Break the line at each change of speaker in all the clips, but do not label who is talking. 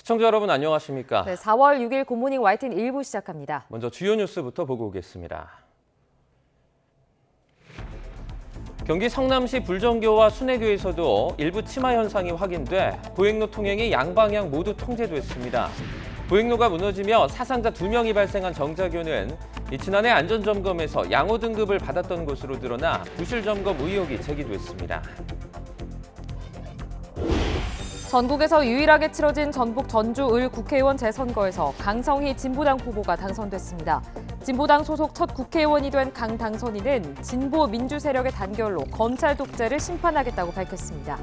시청자 여러분 안녕하십니까?
네, 4월 6일 굿모닝 YTN 1부 시작합니다.
먼저 주요 뉴스부터 보고 오겠습니다. 경기 성남시 불정교와 순회교에서도 일부 치마 현상이 확인돼 보행로 통행이 양방향 모두 통제됐습니다. 보행로가 무너지며 사상자 2명이 발생한 정자교는 지난해 안전점검에서 양호 등급을 받았던 것으로 드러나 부실 점검 의혹이 제기됐습니다.
전국에서 유일하게 치러진 전북 전주을 국회의원 재선거에서 강성희 진보당 후보가 당선됐습니다. 진보당 소속 첫 국회의원이 된 강 당선인은 진보 민주 세력의 단결로 검찰 독재를 심판하겠다고 밝혔습니다.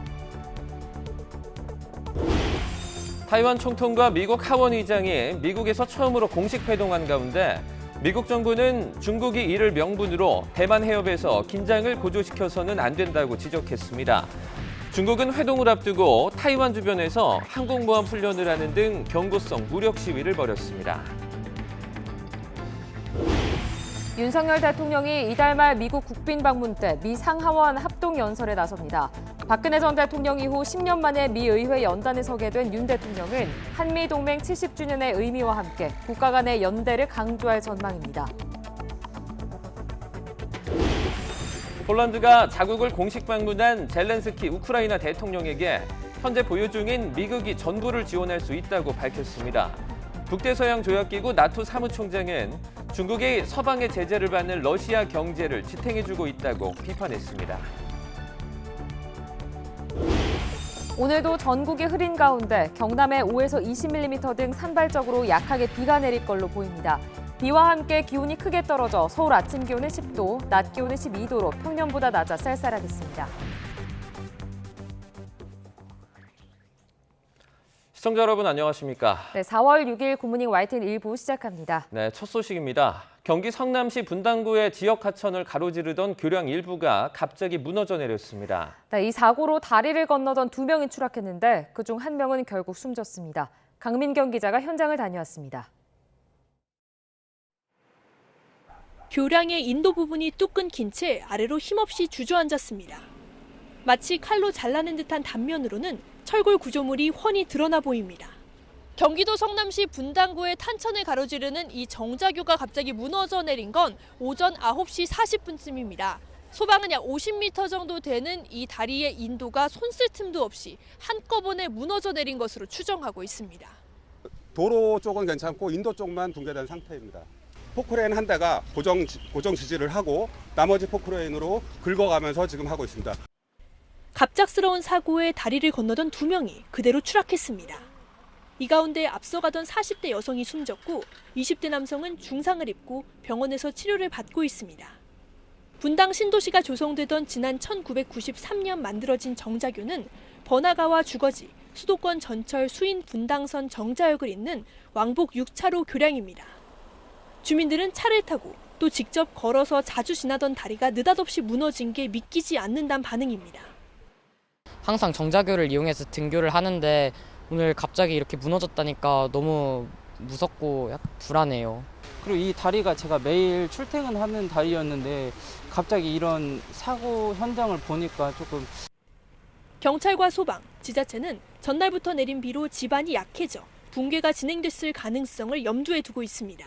타이완 총통과 미국 하원 의장이 미국에서 처음으로 공식 회동한 가운데 미국 정부는 중국이 이를 명분으로 대만 해협에서 긴장을 고조시켜서는 안 된다고 지적했습니다. 중국은 회동을 앞두고 타이완 주변에서 항공모함 훈련을 하는 등 경고성 무력 시위를 벌였습니다.
윤석열 대통령이 이달 말 미국 국빈 방문 때 미 상하원 합동 연설에 나섭니다. 박근혜 전 대통령 이후 10년 만에 미 의회 연단에 서게 된 윤 대통령은 한미 동맹 70주년의 의미와 함께 국가 간의 연대를 강조할 전망입니다.
폴란드가 자국을 공식 방문한 젤렌스키 우크라이나 대통령에게 현재 보유 중인 미국이 전부를 지원할 수 있다고 밝혔습니다. 북대서양 조약기구 나토 사무총장은 중국이 서방의 제재를 받는 러시아 경제를 지탱해주고 있다고 비판했습니다.
오늘도 전국이 흐린 가운데 경남에 5에서 20mm 등 산발적으로 약하게 비가 내릴 걸로 보입니다. 비와 함께 기온이 크게 떨어져 서울 아침 기온은 10도, 낮 기온은 12도로 평년보다 낮아 쌀쌀하겠습니다.
시청자 여러분 안녕하십니까?
네, 4월 6일 굿모닝 YTN 1부 시작합니다.
네, 첫 소식입니다. 경기 성남시 분당구의 지역 하천을 가로지르던 교량 일부가 갑자기 무너져 내렸습니다.
네, 이 사고로 다리를 건너던 2명이 추락했는데 그중 1명은 결국 숨졌습니다. 강민경 기자가 현장을 다녀왔습니다.
교량의 인도 부분이 뚝 끊긴 채 아래로 힘없이 주저앉았습니다. 마치 칼로 잘라낸 듯한 단면으로는 철골 구조물이 훤히 드러나 보입니다. 경기도 성남시 분당구의 탄천을 가로지르는 이 정자교가 갑자기 무너져 내린 건 오전 9시 40분쯤입니다. 소방은 약 50m 정도 되는 이 다리의 인도가 손쓸 틈도 없이 한꺼번에 무너져 내린 것으로 추정하고 있습니다.
도로 쪽은 괜찮고 인도 쪽만 붕괴된 상태입니다. 포크레인 한 대가 고정 지지를 하고 나머지 포크레인으로 긁어가면서 지금 하고 있습니다.
갑작스러운 사고에 다리를 건너던 2명이 그대로 추락했습니다. 이 가운데 앞서가던 40대 여성이 숨졌고 20대 남성은 중상을 입고 병원에서 치료를 받고 있습니다. 분당 신도시가 조성되던 지난 1993년 만들어진 정자교는 번화가와 주거지, 수도권 전철 수인 분당선 정자역을 잇는 왕복 6차로 교량입니다. 주민들은 차를 타고 또 직접 걸어서 자주 지나던 다리가 느닷없이 무너진 게 믿기지 않는다는 반응입니다.
항상 정자교를 이용해서 등교를 하는데 오늘 갑자기 이렇게 무너졌다니까 너무 무섭고 약간 불안해요.
그리고 이 다리가 제가 매일 출퇴근하는 다리였는데 갑자기 이런 사고 현장을 보니까 조금.
경찰과 소방, 지자체는 전날부터 내린 비로 지반이 약해져 붕괴가 진행됐을 가능성을 염두에 두고 있습니다.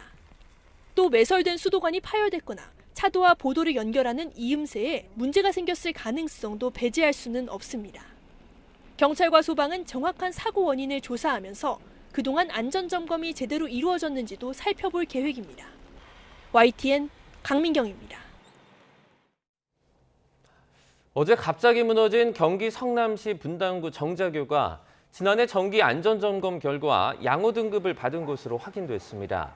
또 매설된 수도관이 파열됐거나 차도와 보도를 연결하는 이음새에 문제가 생겼을 가능성도 배제할 수는 없습니다. 경찰과 소방은 정확한 사고 원인을 조사하면서 그동안 안전점검이 제대로 이루어졌는지도 살펴볼 계획입니다. YTN 강민경입니다.
어제 갑자기 무너진 경기 성남시 분당구 정자교가 지난해 정기 안전점검 결과 양호 등급을 받은 것으로 확인됐습니다.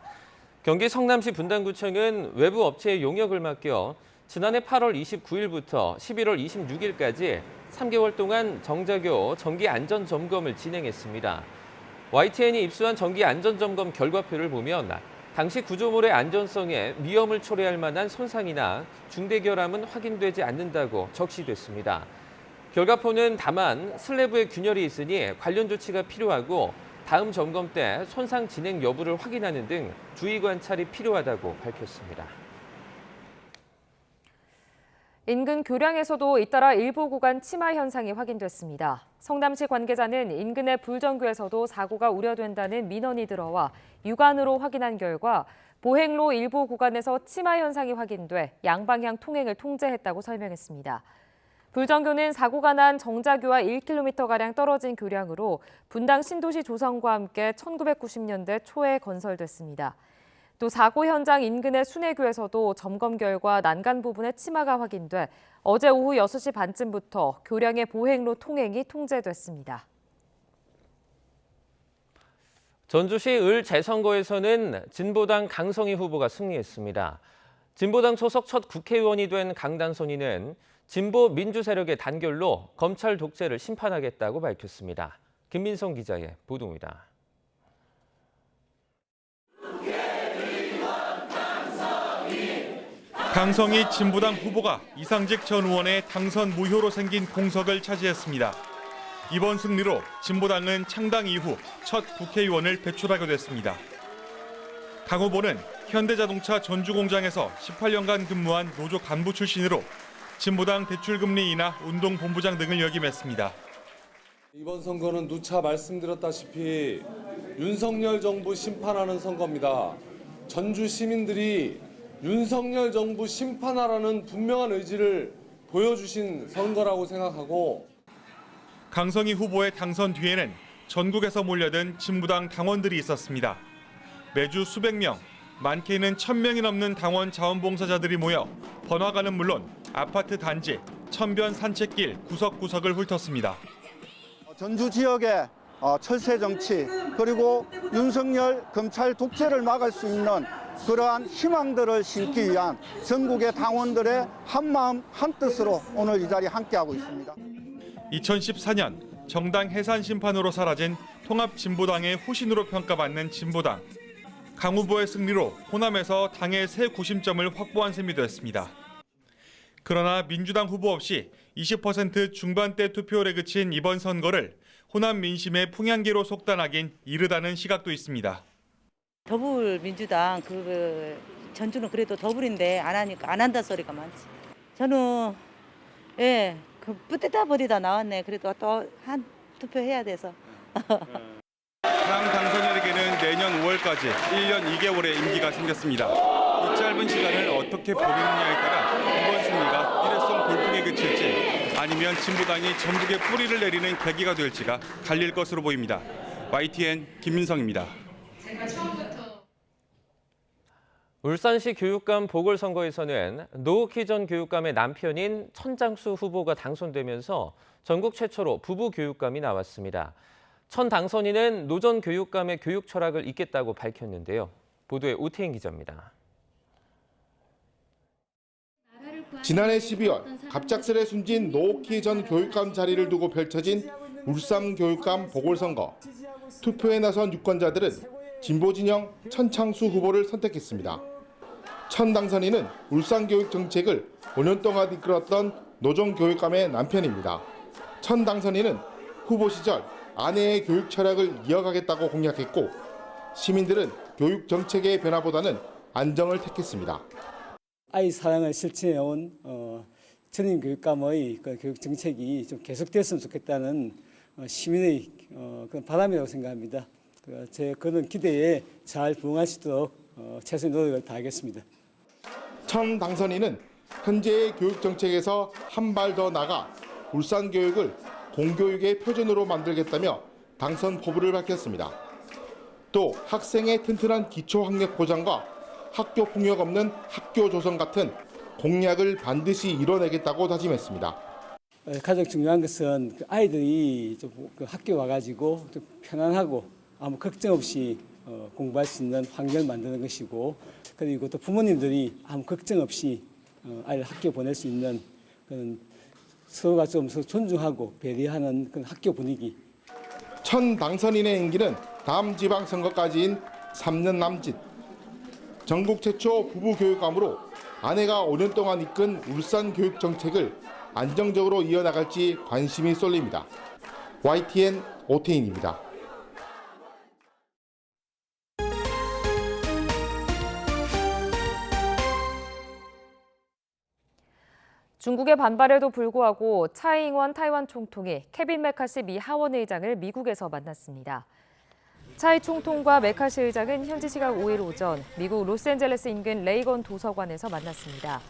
경기 성남시 분당구청은 외부 업체에 용역을 맡겨 지난해 8월 29일부터 11월 26일까지 3개월 동안 정자교 정기 안전점검을 진행했습니다. YTN이 입수한 정기 안전점검 결과표를 보면 당시 구조물의 안전성에 위험을 초래할 만한 손상이나 중대 결함은 확인되지 않는다고 적시됐습니다. 결과표는 다만 슬래브에 균열이 있으니 관련 조치가 필요하고 다음 점검 때 손상 진행 여부를 확인하는 등 주의 관찰이 필요하다고 밝혔습니다.
인근 교량에서도 잇따라 일부 구간 침하 현상이 확인됐습니다. 성남시 관계자는 인근의 불정교에서도 사고가 우려된다는 민원이 들어와 육안으로 확인한 결과 보행로 일부 구간에서 침하 현상이 확인돼 양방향 통행을 통제했다고 설명했습니다. 불정교는 사고가 난 정자교와 1km가량 떨어진 교량으로 분당 신도시 조성과 함께 1990년대 초에 건설됐습니다. 또 사고 현장 인근의 순회교에서도 점검 결과 난간 부분에 침하가 확인돼 어제 오후 6시 반쯤부터 교량의 보행로 통행이 통제됐습니다.
전주시 을 재선거에서는 진보당 강성희 후보가 승리했습니다. 진보당 소속 첫 국회의원이 된 강당선인은 진보 민주 세력의 단결로 검찰 독재를 심판하겠다고 밝혔습니다. 김민성 기자의 보도입니다.
강성희 진보당 후보가 이상직 전 의원의 당선 무효로 생긴 공석을 차지했습니다. 이번 승리로 진보당은 창당 이후 첫 국회의원을 배출하게 됐습니다. 강 후보는 현대자동차 전주공장에서 18년간 근무한 노조 간부 출신으로 진보당 대출금리 인하 운동본부장 등을 역임했습니다.
이번 선거는 누차 말씀드렸다시피 윤석열 정부 심판하는 선거입니다. 전주 시민들이 윤석열 정부 심판하라는 분명한 의지를 보여주신 선거라고 생각하고,
강성희 후보의 당선 뒤에는 전국에서 몰려든 진보당 당원들이 있었습니다. 매주 수백 명, 많게는 1000명이 넘는 당원 자원봉사자들이 모여 번화가는 물론 아파트 단지, 천변 산책길 구석구석을 훑었습니다.
전주 지역의 철새 정치, 그리고 윤석열 검찰 독재를 막을 수 있는 그러한 희망들을 심기 위한 전국의 당원들의 한마음 한뜻으로 오늘 이 자리에 함께하고 있습니다.
2014년 정당 해산 심판으로 사라진 통합진보당의 후신으로 평가받는 진보당. 강 후보의 승리로 호남에서 당의 새 구심점을 확보한 셈이 됐습니다. 그러나 민주당 후보 없이 20% 중반대 투표율에 그친 이번 선거를 호남 민심의 풍향계로 속단하긴 이르다는 시각도 있습니다.
더불민주당 전주는 그래도 더불인데 안 하니까 안 한다 소리가 많지. 저는 그 뿌듯다 버리다 나왔네. 그래도 또 한 투표 해야 돼서.
강 당선인에게는 내년 5월까지 1년 2개월의 임기가 생겼습니다. 이 짧은 시간을 어떻게 보내느냐에 따라 이번 승리가 일회성 돌풍에 그칠지 아니면 진보당이 전국에 뿌리를 내리는 계기가 될지가 갈릴 것으로 보입니다. YTN 김민성입니다.
울산시 교육감 보궐선거에서는 노욱희 전 교육감의 남편인 천장수 후보가 당선되면서 전국 최초로 부부 교육감이 나왔습니다. 천 당선인은 노 전 교육감의 교육 철학을 잇겠다고 밝혔는데요. 보도에 오태인 기자입니다.
지난해 12월 갑작스레 숨진 노욱희 전 교육감 자리를 두고 펼쳐진 울산 교육감 보궐선거. 투표에 나선 유권자들은 진보 진영 천창수 후보를 선택했습니다. 천 당선인은 울산 교육 정책을 5년 동안 이끌었던 노 전 교육감의 남편입니다. 천 당선인은 후보 시절 아내의 교육 철학을 이어가겠다고 공약했고, 시민들은 교육 정책의 변화보다는 안정을 택했습니다.
아이 사랑을 실천해온 전임 교육감의 그 교육 정책이 좀 계속됐으면 좋겠다는 시민의 그런 바람이라고 생각합니다. 그런 기대에 잘 부응할 수 있도록 최선의 노력을 다하겠습니다.
천 당선인은 현재의 교육 정책에서 한 발 더 나가 울산 교육을 공교육의 표준으로 만들겠다며 당선 포부를 밝혔습니다. 또 학생의 튼튼한 기초 학력 보장과 학교 폭력 없는 학교 조성 같은 공약을 반드시 이뤄내겠다고 다짐했습니다.
가장 중요한 것은 아이들이 좀 학교 와가지고 좀 편안하고 아무 걱정 없이 공부할 수 있는 환경을 만드는 것이고, 그리고 또 부모님들이 아무 걱정 없이 아이를 학교 보낼 수 있는 그런 서로가 좀 서로 존중하고 배려하는 그런 학교 분위기.
천 당선인의 임기는 다음 지방선거까지인 3년 남짓. 전국 최초 부부 교육감으로 아내가 5년 동안 이끈 울산 교육 정책을 안정적으로 이어나갈지 관심이 쏠립니다. YTN 오태인입니다.
중국의 반발에도 불구하고 차이잉원 타이완 총통이 케빈 메카시 미 하원 의장을 미국에서 만났습니다. 차이 총통과 메카시 의장은 현지 시각 5일 오전 미국 로스앤젤레스 인근 레이건 도서관에서 만났습니다.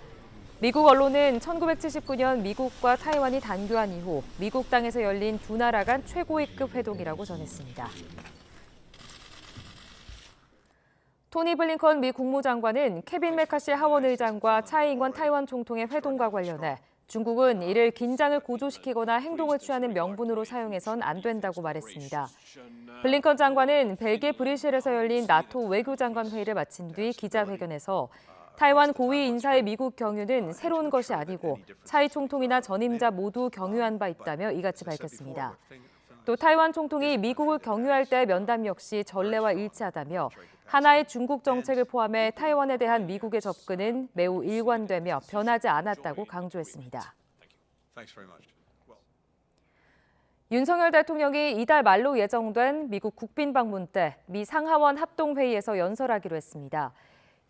미국 언론은 1979년 미국과 타이완이 단교한 이후 미국 땅에서 열린 두 나라 간 최고위급 회동이라고 전했습니다. 토니 블링컨 미 국무장관은 케빈 메카시 하원 의장과 차이잉원 타이완 총통의 회동과 관련해 중국은 이를 긴장을 고조시키거나 행동을 취하는 명분으로 사용해선 안 된다고 말했습니다. 블링컨 장관은 벨기에 브뤼셀에서 열린 나토 외교장관 회의를 마친 뒤 기자회견에서 타이완 고위 인사의 미국 경유는 새로운 것이 아니고 차이 총통이나 전임자 모두 경유한 바 있다며 이같이 밝혔습니다. 또 타이완 총통이 미국을 경유할 때의 면담 역시 전례와 일치하다며 하나의 중국 정책을 포함해 타이완에 대한 미국의 접근은 매우 일관되며 변하지 않았다고 강조했습니다. 윤석열 대통령이 이달 말로 예정된 미국 국빈 방문 때 미 상하원 합동회의에서 연설하기로 했습니다.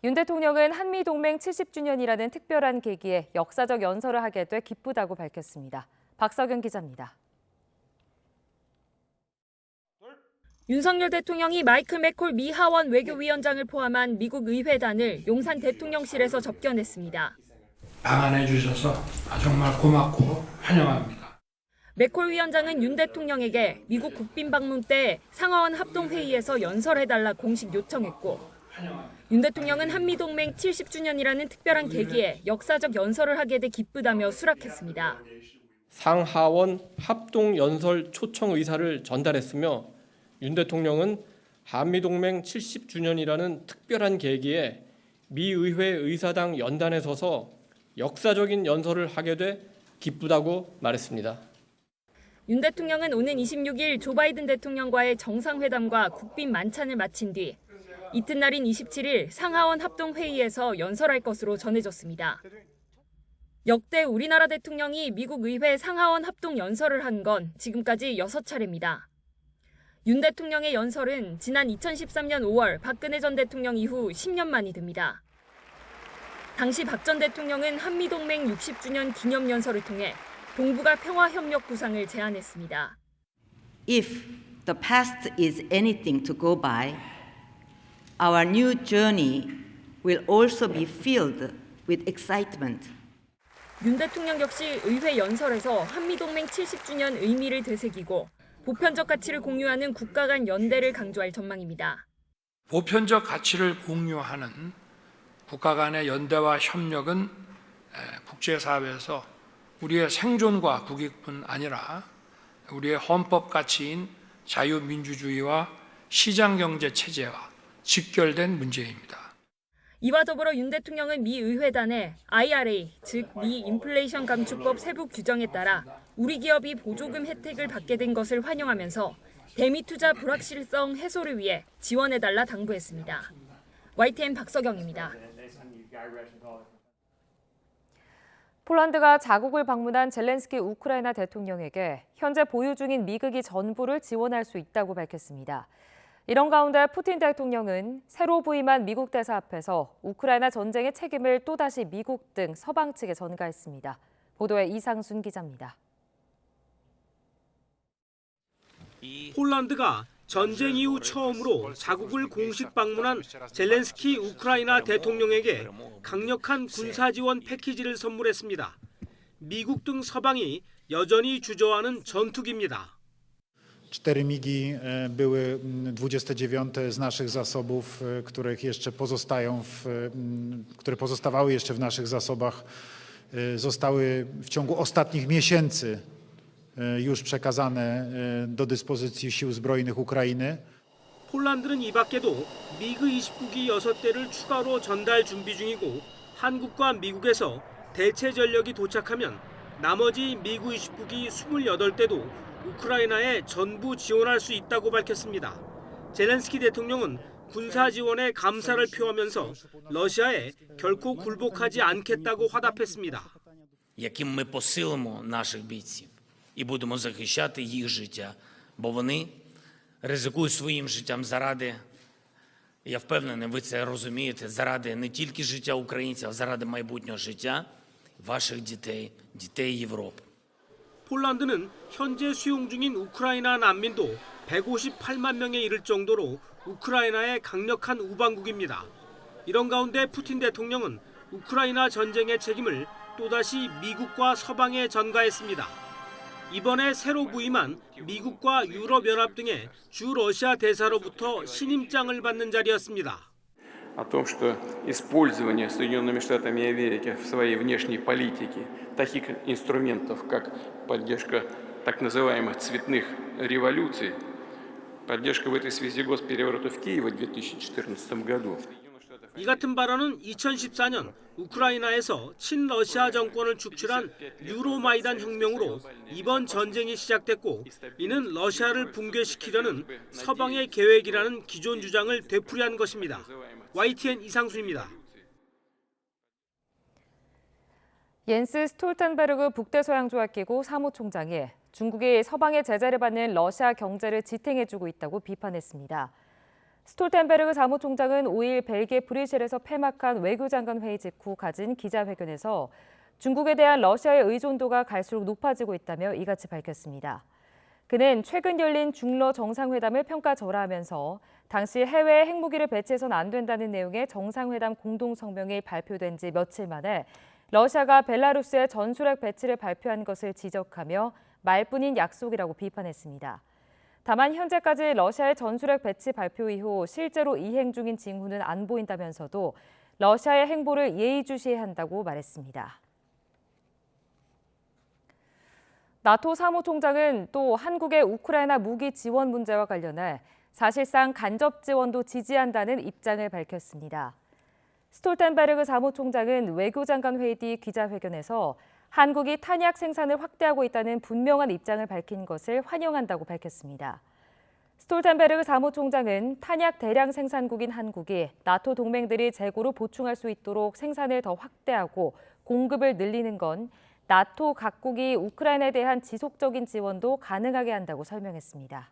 윤 대통령은 한미동맹 70주년이라는 특별한 계기에 역사적 연설을 하게 돼 기쁘다고 밝혔습니다. 박석영 기자입니다.
윤석열 대통령이 마이클 맥콜 미 하원 외교위원장을 포함한 미국 의회단을 용산 대통령실에서 접견했습니다.
방한해 주셔서 정말 고맙고 환영합니다.
맥콜 위원장은 윤 대통령에게 미국 국빈 방문 때 상하원 합동회의에서 연설해달라 공식 요청했고 윤 대통령은 한미동맹 70주년이라는 특별한 계기에 역사적 연설을 하게 돼 기쁘다며 수락했습니다.
상하원 합동연설 초청 의사를 전달했으며 윤 대통령은 한미동맹 70주년이라는 특별한 계기에 미 의회 의사당 연단에 서서 역사적인 연설을 하게 돼 기쁘다고 말했습니다.
윤 대통령은 오는 26일 조 바이든 대통령과의 정상회담과 국빈 만찬을 마친 뒤 이튿날인 27일 상하원 합동회의에서 연설할 것으로 전해졌습니다. 역대 우리나라 대통령이 미국 의회 상하원 합동 연설을 한 건 지금까지 6차례입니다. 윤 대통령의 연설은 지난 2013년 5월 박근혜 전 대통령 이후 10년 만이 됩니다. 당시 박 전 대통령은 한미동맹 60주년 기념연설을 통해 동북아 평화협력 구상을 제안했습니다.
If the past is anything to go by, our new journey will also be filled with excitement.
윤 대통령 역시 의회 연설에서 한미동맹 70주년 의미를 되새기고 보편적 가치를 공유하는 국가 간 연대를 강조할 전망입니다.
보편적 가치를 공유하는 국가 간의 연대와 협력은 국제사회에서 우리의 생존과 국익뿐 아니라 우리의 헌법 가치인 자유민주주의와 시장경제 체제와 직결된 문제입니다.
이와 더불어 윤 대통령은 미 의회단에 IRA, 즉 미 인플레이션 감축법 세부 규정에 따라 우리 기업이 보조금 혜택을 받게 된 것을 환영하면서 대미 투자 불확실성 해소를 위해 지원해달라 당부했습니다. YTN 박석영입니다.
폴란드가 자국을 방문한 젤렌스키 우크라이나 대통령에게 현재 보유 중인 미국이 전부를 지원할 수 있다고 밝혔습니다. 이런 가운데 푸틴 대통령은 새로 부임한 미국 대사 앞에서 우크라이나 전쟁의 책임을 또다시 미국 등 서방 측에 전가했습니다. 보도에 이상순 기자입니다.
폴란드가 전쟁 이후 처음으로 자국을 공식 방문한 젤렌스키 우크라이나 대통령에게 강력한 군사 지원 패키지를 선물했습니다. 미국 등 서방이 여전히 주저하는 전투기입니다.
4 migi były 29 z naszych zasobów, które pozostawały jeszcze w naszych zasobach, zostały w ciągu ostatnich miesięcy już przekazane do dyspozycji sił zbrojnych Ukrainy.
폴란드는 이 밖에도 미그 29기 6대를 추가로 전달 준비 중이고 한국과 미국에서 대체 전력이 도착하면 나머지 미그 29기 28대도 우크라이나에 전부 지원할 수 있다고 밝혔습니다. 젤렌스키 대통령은 군사 지원에 감사를 표하면서 러시아에 결코 굴복하지 않겠다고 화답했습니다.
яким ми посилимо наших бійців і будемо захищати їх життя, бо вони ризикують своїм життям заради, я впевнений, ви це розумієте, заради не тільки життя українців, а заради майбутнього життя ваших дітей, дітей Європи.
폴란드는 현재 수용 중인 우크라이나 난민도 158만 명에 이를 정도로 우크라이나의 강력한 우방국입니다. 이런 가운데 푸틴 대통령은 우크라이나 전쟁의 책임을 또다시 미국과 서방에 전가했습니다. 이번에 새로 부임한 미국과 유럽연합 등의 주 러시아 대사로부터 신임장을 받는 자리였습니다.
О том, что использование Соединенными Штатами Америки в своей внешней политике таких инструментов, как поддержка так называемых цветных революций, поддержка в этой связи госпереворота в Киеве в 2014 году.
이 같은 발언은 2014년 우크라이나에서 친러시아 정권을 축출한 유로마이단 혁명으로 이번 전쟁이 시작됐고, 이는 러시아를 붕괴시키려는 서방의 계획이라는 기존 주장을 되풀이한 것입니다. YTN 이상수입니다.
옌스 스톨텐베르그 북대서양조약기구 사무총장이 중국이 서방의 제재를 받는 러시아 경제를 지탱해주고 있다고 비판했습니다. 스톨텐베르그 사무총장은 5일 벨기에 브뤼셀에서 폐막한 외교장관 회의 직후 가진 기자회견에서 중국에 대한 러시아의 의존도가 갈수록 높아지고 있다며 이같이 밝혔습니다. 그는 최근 열린 중러 정상회담을 평가절하하면서 당시 해외에 핵무기를 배치해서는 안 된다는 내용의 정상회담 공동성명이 발표된 지 며칠 만에 러시아가 벨라루스에 전술핵 배치를 발표한 것을 지적하며 말뿐인 약속이라고 비판했습니다. 다만 현재까지 러시아의 전술핵 배치 발표 이후 실제로 이행 중인 징후는 안 보인다면서도 러시아의 행보를 예의주시해야 한다고 말했습니다. 나토 사무총장은 또 한국의 우크라이나 무기 지원 문제와 관련해 사실상 간접 지원도 지지한다는 입장을 밝혔습니다. 스톨텐베르그 사무총장은 외교장관 회의 뒤 기자회견에서 한국이 탄약 생산을 확대하고 있다는 분명한 입장을 밝힌 것을 환영한다고 밝혔습니다. 스톨텐베르그 사무총장은 탄약 대량 생산국인 한국이 나토 동맹들이 재고로 보충할 수 있도록 생산을 더 확대하고 공급을 늘리는 건 나토 각국이 우크라이나에 대한 지속적인 지원도 가능하게 한다고 설명했습니다.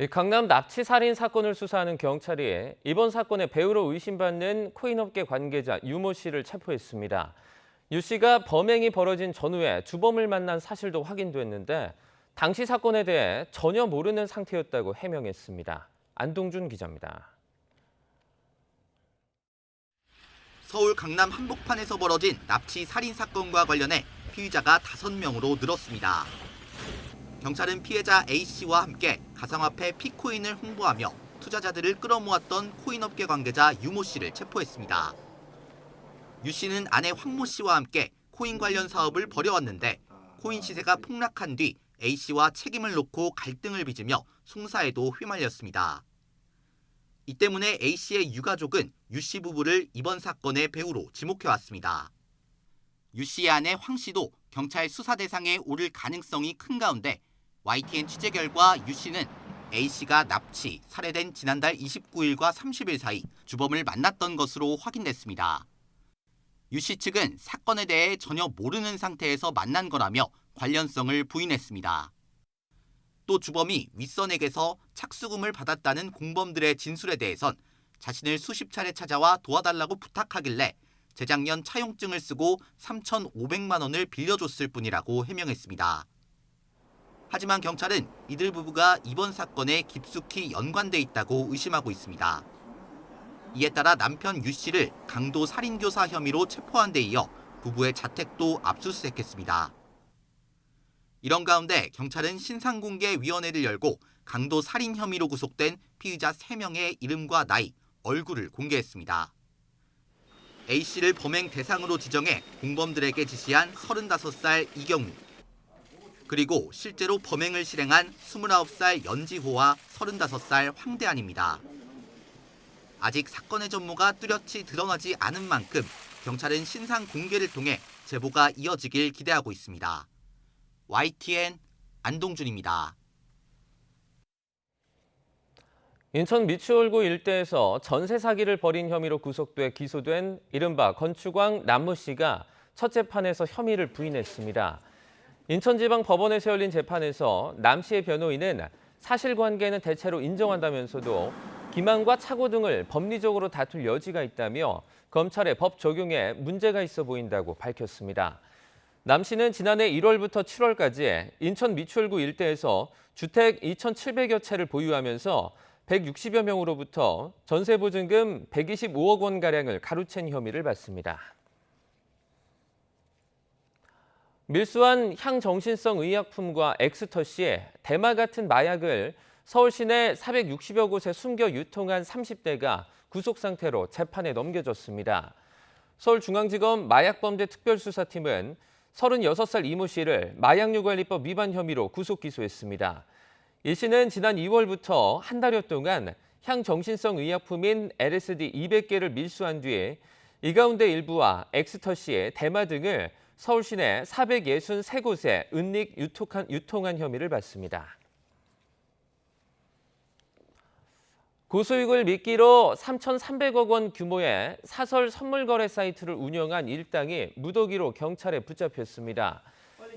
강남 납치 살인 사건을 수사하는 경찰이 이번 사건의 배우로 의심받는 코인업계 관계자 유모 씨를 체포했습니다. 유 씨가 범행이 벌어진 전후에 주범을 만난 사실도 확인됐는데 당시 사건에 대해 전혀 모르는 상태였다고 해명했습니다. 안동준 기자입니다.
서울 강남 한복판에서 벌어진 납치 살인 사건과 관련해 피의자가 5명으로 늘었습니다. 경찰은 피해자 A씨와 함께 가상화폐 피코인을 홍보하며 투자자들을 끌어모았던 코인업계 관계자 유모 씨를 체포했습니다. 유 씨는 아내 황모 씨와 함께 코인 관련 사업을 벌여왔는데 코인 시세가 폭락한 뒤 A씨와 책임을 놓고 갈등을 빚으며 송사에도 휘말렸습니다. 이 때문에 A씨의 유가족은 유 씨 부부를 이번 사건의 배우로 지목해왔습니다. 유 씨의 아내 황 씨도 경찰 수사 대상에 오를 가능성이 큰 가운데 YTN 취재 결과 유 씨는 A씨가 납치, 살해된 지난달 29일과 30일 사이 주범을 만났던 것으로 확인됐습니다. 유 씨 측은 사건에 대해 전혀 모르는 상태에서 만난 거라며 관련성을 부인했습니다. 또 주범이 윗선에게서 착수금을 받았다는 공범들의 진술에 대해선 자신을 수십 차례 찾아와 도와달라고 부탁하길래 재작년 차용증을 쓰고 3,500만 원을 빌려줬을 뿐이라고 해명했습니다. 하지만 경찰은 이들 부부가 이번 사건에 깊숙이 연관돼 있다고 의심하고 있습니다. 이에 따라 남편 유 씨를 강도 살인교사 혐의로 체포한 데 이어 부부의 자택도 압수수색했습니다. 이런 가운데 경찰은 신상공개위원회를 열고 강도 살인 혐의로 구속된 피의자 3명의 이름과 나이, 얼굴을 공개했습니다. A씨를 범행 대상으로 지정해 공범들에게 지시한 35살 이경우, 그리고 실제로 범행을 실행한 29살 연지호와 35살 황대한입니다. 아직 사건의 전모가 뚜렷이 드러나지 않은 만큼 경찰은 신상 공개를 통해 제보가 이어지길 기대하고 있습니다. YTN 안동준입니다.
인천 미추홀구 일대에서 전세 사기를 벌인 혐의로 구속돼 기소된 이른바 건축왕 남모 씨가 첫 재판에서 혐의를 부인했습니다. 인천지방법원에서 열린 재판에서 남 씨의 변호인은 사실관계는 대체로 인정한다면서도 기망과 착오 등을 법리적으로 다툴 여지가 있다며 검찰의 법 적용에 문제가 있어 보인다고 밝혔습니다. 남 씨는 지난해 1월부터 7월까지 인천 미추홀구 일대에서 주택 2,700여 채를 보유하면서 160여 명으로부터 전세보증금 125억 원가량을 가로챈 혐의를 받습니다. 밀수한 향정신성 의약품과 엑스터시, 대마 같은 마약을 서울 시내 460여 곳에 숨겨 유통한 30대가 구속 상태로 재판에 넘겨졌습니다. 서울중앙지검 마약범죄특별수사팀은 36살 이모 씨를 마약류관리법 위반 혐의로 구속 기소했습니다. 이 씨는 지난 2월부터 한 달여 동안 향정신성 의약품인 LSD 200개를 밀수한 뒤에 이 가운데 일부와 엑스터시, 대마 등을 서울 시내 463곳에 은닉 유통한 혐의를 받습니다. 고수익을 미끼로 3,300억 원 규모의 사설 선물 거래 사이트를 운영한 일당이 무더기로 경찰에 붙잡혔습니다.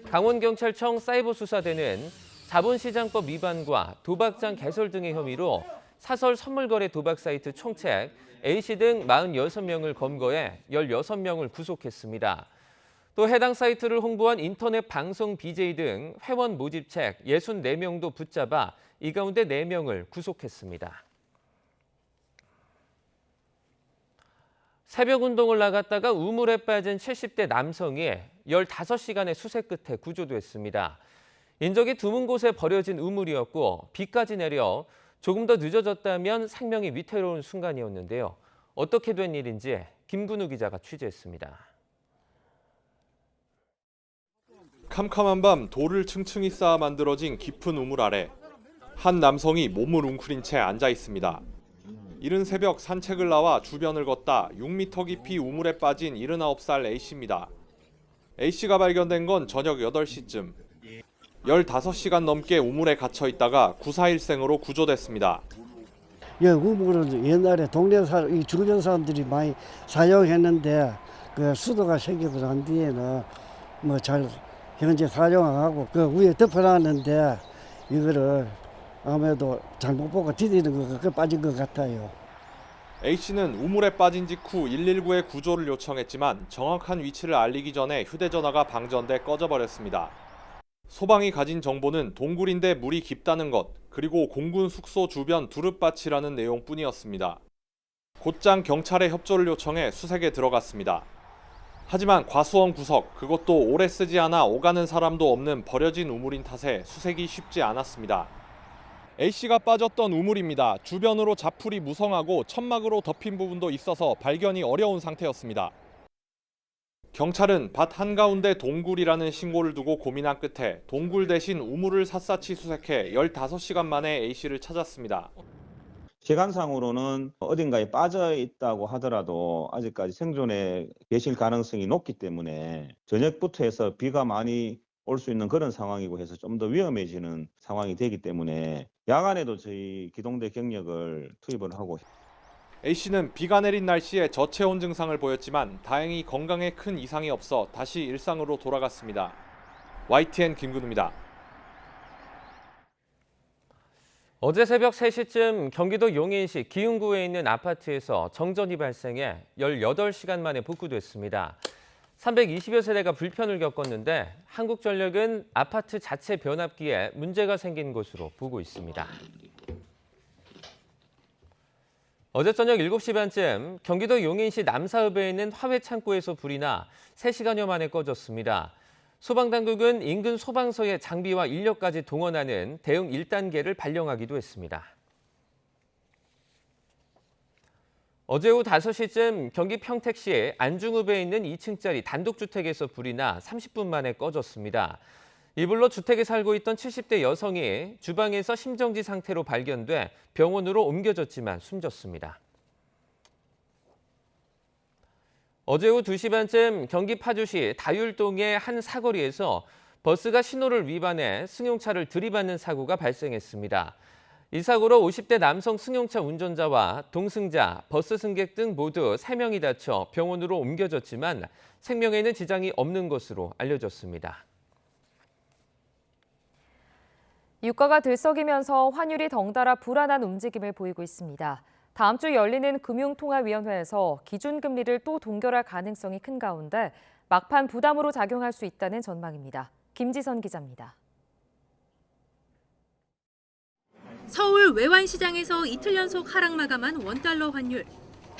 강원경찰청 사이버수사대는 자본시장법 위반과 도박장 개설 등의 혐의로 사설 선물 거래 도박 사이트 총책 A씨 등 46명을 검거해 16명을 구속했습니다. 또 해당 사이트를 홍보한 인터넷 방송 BJ 등 회원 모집책 64명도 붙잡아 이 가운데 4명을 구속했습니다. 새벽 운동을 나갔다가 우물에 빠진 70대 남성이 15시간의 수색 끝에 구조됐습니다. 인적이 드문 곳에 버려진 우물이었고 비까지 내려 조금 더 늦어졌다면 생명이 위태로운 순간이었는데요. 어떻게 된 일인지 김근우 기자가 취재했습니다.
캄캄한 밤 돌을 층층이 쌓아 만들어진 깊은 우물 아래 한 남성이 몸을 웅크린 채 앉아 있습니다. 이른 새벽 산책을 나와 주변을 걷다 6m 깊이 우물에 빠진 79살 A씨입니다. A씨가 발견된 건 저녁 8시쯤. 15시간 넘게 우물에 갇혀 있다가 구사일생으로 구조됐습니다.
이 우물은 옛날에 동네 이 주변 사람들이 많이 사용했는데 그 수도가 생기고 난 뒤에는 뭐 잘 현재 사용하고 그 위에 덮어놨는데 이거를 아무래도 잘못 보고 디디는 거 빠진 것 같아요.
A씨는 우물에 빠진 직후 119에 구조를 요청했지만 정확한 위치를 알리기 전에 휴대전화가 방전돼 꺼져버렸습니다. 소방이 가진 정보는 동굴인데 물이 깊다는 것, 그리고 공군 숙소 주변 두릅밭이라는 내용뿐이었습니다. 곧장 경찰에 협조를 요청해 수색에 들어갔습니다. 하지만 과수원 구석, 그것도 오래 쓰지 않아 오가는 사람도 없는 버려진 우물인 탓에 수색이 쉽지 않았습니다. A씨가 빠졌던 우물입니다. 주변으로 자풀이 무성하고 천막으로 덮인 부분도 있어서 발견이 어려운 상태였습니다. 경찰은 밭 한가운데 동굴이라는 신고를 두고 고민한 끝에 동굴 대신 우물을 샅샅이 수색해 15시간 만에 A씨를 찾았습니다.
시간상으로는 어딘가에 빠져 있다고 하더라도 아직까지 생존에 계실 가능성이 높기 때문에 저녁부터 해서 비가 많이 올 수 있는 그런 상황이고 해서 좀 더 위험해지는 상황이 되기 때문에 야간에도 저희 기동대 경력을 투입을 하고
A씨는 비가 내린 날씨에 저체온 증상을 보였지만 다행히 건강에 큰 이상이 없어 다시 일상으로 돌아갔습니다. YTN 김근우입니다.
어제 새벽 3시쯤 경기도 용인시 기흥구에 있는 아파트에서 정전이 발생해 18시간 만에 복구됐습니다. 320여 세대가 불편을 겪었는데 한국전력은 아파트 자체 변압기에 문제가 생긴 것으로 보고 있습니다. 어제 저녁 7시 반쯤 경기도 용인시 남사읍에 있는 화훼 창고에서 불이 나 3시간여 만에 꺼졌습니다. 소방당국은 인근 소방서의 장비와 인력까지 동원하는 대응 1단계를 발령하기도 했습니다. 어제 오후 5시쯤 경기 평택시 안중읍에 있는 2층짜리 단독주택에서 불이 나 30분 만에 꺼졌습니다. 이 불로 주택에 살고 있던 70대 여성이 주방에서 심정지 상태로 발견돼 병원으로 옮겨졌지만 숨졌습니다. 어제 오후 2시 반쯤 경기 파주시 다율동의 한 사거리에서 버스가 신호를 위반해 승용차를 들이받는 사고가 발생했습니다. 이 사고로 50대 남성 승용차 운전자와 동승자, 버스 승객 등 모두 3명이 다쳐 병원으로 옮겨졌지만 생명에는 지장이 없는 것으로 알려졌습니다.
유가가 들썩이면서 환율이 덩달아 불안한 움직임을 보이고 있습니다. 다음 주 열리는 금융통화위원회에서 기준금리를 또 동결할 가능성이 큰 가운데 막판 부담으로 작용할 수 있다는 전망입니다. 김지선 기자입니다.
서울 외환시장에서 이틀 연속 하락 마감한 원달러 환율.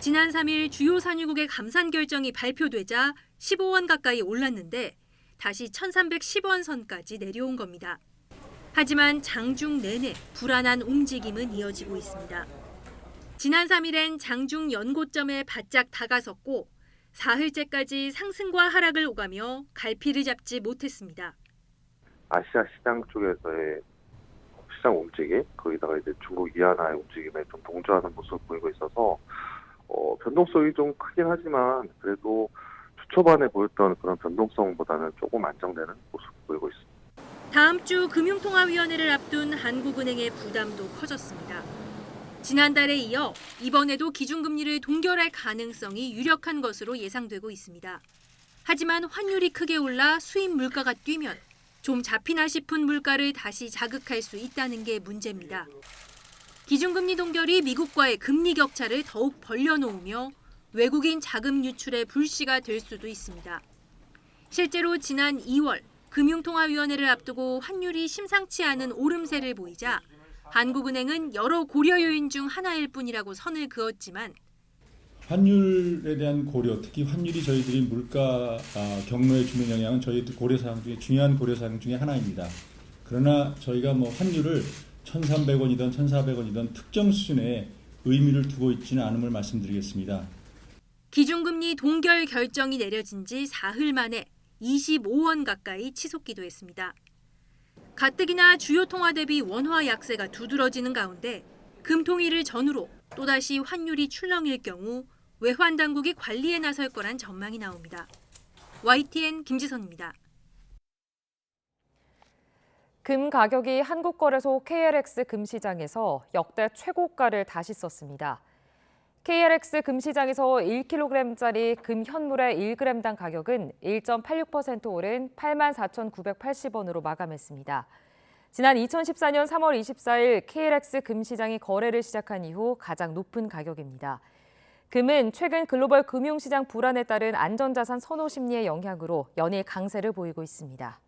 지난 3일 주요 산유국의 감산 결정이 발표되자 15원 가까이 올랐는데 다시 1,310원 선까지 내려온 겁니다. 하지만 장중 내내 불안한 움직임은 이어지고 있습니다. 지난 3일엔 장중 연고점에 바짝 다가섰고 사흘째까지 상승과 하락을 오가며 갈피를 잡지 못했습니다.
아시아 시장 쪽에서의 시장 움직임, 거기다가 이제 중국 위안화의 움직임에 좀 동조하는 모습을 보이고 있어서 변동성이 좀 크긴 하지만 그래도 주 초반에 보였던 그런 변동성보다는 조금 안정되는 모습을 보이고 있습니다.
다음 주 금융통화위원회를 앞둔 한국은행의 부담도 커졌습니다. 지난달에 이어 이번에도 기준금리를 동결할 가능성이 유력한 것으로 예상되고 있습니다. 하지만 환율이 크게 올라 수입 물가가 뛰면 좀 잡히나 싶은 물가를 다시 자극할 수 있다는 게 문제입니다. 기준금리 동결이 미국과의 금리 격차를 더욱 벌려놓으며 외국인 자금 유출의 불씨가 될 수도 있습니다. 실제로 지난 2월 금융통화위원회를 앞두고 환율이 심상치 않은 오름세를 보이자 한국은행은 여러 고려 요인 중 하나일 뿐이라고 선을 그었지만
환율에 대한 고려, 특히 환율이 저희들이 물가 경로에 주는 영향은 저희 고려사항 중에 중요한 고려사항 중에 하나입니다. 그러나 저희가 환율을 1,300원이든 1,400원이든 특정 수준의 의미를 두고 있지는 않음을 말씀드리겠습니다.
기준금리 동결 결정이 내려진 지 사흘 만에 25원 가까이 치솟기도 했습니다. 가뜩이나 주요 통화 대비 원화 약세가 두드러지는 가운데 금통일을 전후로 또다시 환율이 출렁일 경우 외환 당국이 관리에 나설 거란 전망이 나옵니다. YTN 김지선입니다.
금 가격이 한국거래소 KLX 금시장에서 역대 최고가를 다시 썼습니다. KLX 금시장에서 1kg짜리 금 현물의 1g당 가격은 1.86% 오른 84,980원으로 마감했습니다. 지난 2014년 3월 24일 KLX 금시장이 거래를 시작한 이후 가장 높은 가격입니다. 금은 최근 글로벌 금융시장 불안에 따른 안전자산 선호 심리의 영향으로 연일 강세를 보이고 있습니다.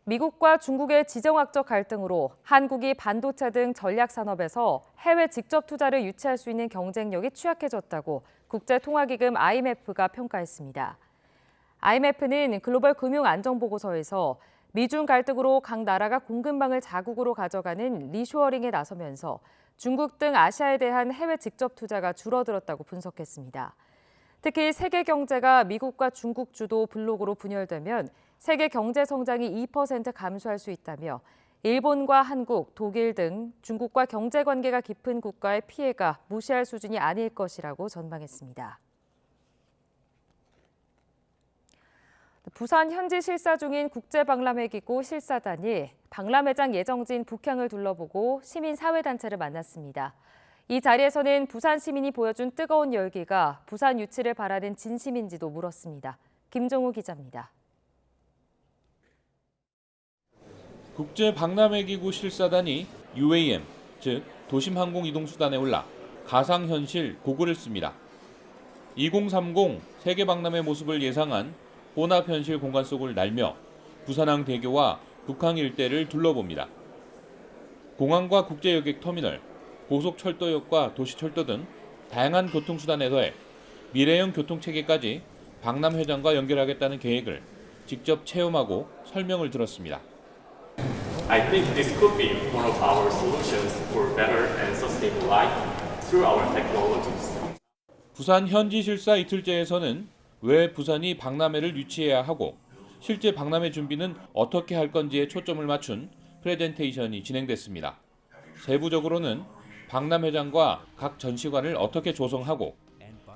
미국과 중국의 지정학적 갈등으로 한국이 반도체 등 전략산업에서 해외 직접 투자를 유치할 수 있는 경쟁력이 취약해졌다고 국제통화기금 IMF가 평가했습니다. IMF는 글로벌 금융안정보고서에서 미중 갈등으로 각 나라가 공급망을 자국으로 가져가는 리쇼어링에 나서면서 중국 등 아시아에 대한 해외 직접 투자가 줄어들었다고 분석했습니다. 특히 세계 경제가 미국과 중국 주도 블록으로 분열되면 세계 경제 성장이 2% 감소할 수 있다며 일본과 한국, 독일 등 중국과 경제 관계가 깊은 국가의 피해가 무시할 수준이 아닐 것이라고 전망했습니다. 부산 현지 실사 중인 국제박람회기구 실사단이 박람회장 예정지인 북향을 둘러보고 시민사회단체를 만났습니다. 이 자리에서는 부산 시민이 보여준 뜨거운 열기가 부산 유치를 바라는 진심인지도 물었습니다. 김종우 기자입니다.
국제박람회기구 실사단이 UAM, 즉 도심항공이동수단에 올라 가상현실 고글을 씁니다. 2030 세계박람회 모습을 예상한 혼합현실 공간 속을 날며 부산항 대교와 북항 일대를 둘러봅니다. 공항과 국제여객 터미널, 고속철도역과 도시철도 등 다양한 교통수단에 더해 미래형 교통체계까지 박람회장과 연결하겠다는 계획을 직접 체험하고 설명을 들었습니다.
I think this could be one of our solutions for better and sustainable life through our technologies.
부산 현지 실사 이틀째에서는 왜 부산이 박람회를 유치해야 하고 실제 박람회 준비는 어떻게 할 건지에 초점을 맞춘 프레젠테이션이 진행됐습니다. 세부적으로는 박람회장과 각 전시관을 어떻게 조성하고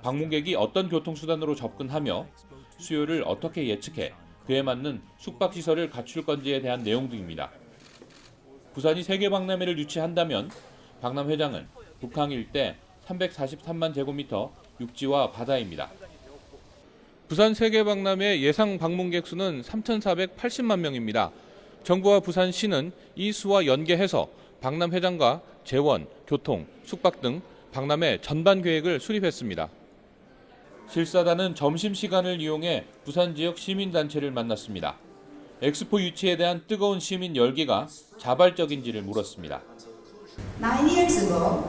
방문객이 어떤 교통수단으로 접근하며 수요를 어떻게 예측해 그에 맞는 숙박시설을 갖출 건지에 대한 내용 등입니다. 부산이 세계박람회를 유치한다면 박람회장은 북항 일대 343만 제곱미터 육지와 바다입니다. 부산 세계박람회 예상 방문객 수는 3,480만 명입니다. 정부와 부산시는 이 수와 연계해서 박람회장과 재원, 교통, 숙박 등 박람회 전반 계획을 수립했습니다. 실사단은 점심시간을 이용해 부산 지역 시민단체를 만났습니다. 엑스포 유치에 대한 뜨거운 시민 열기가 자발적인지를 물었습니다.
9 years ago,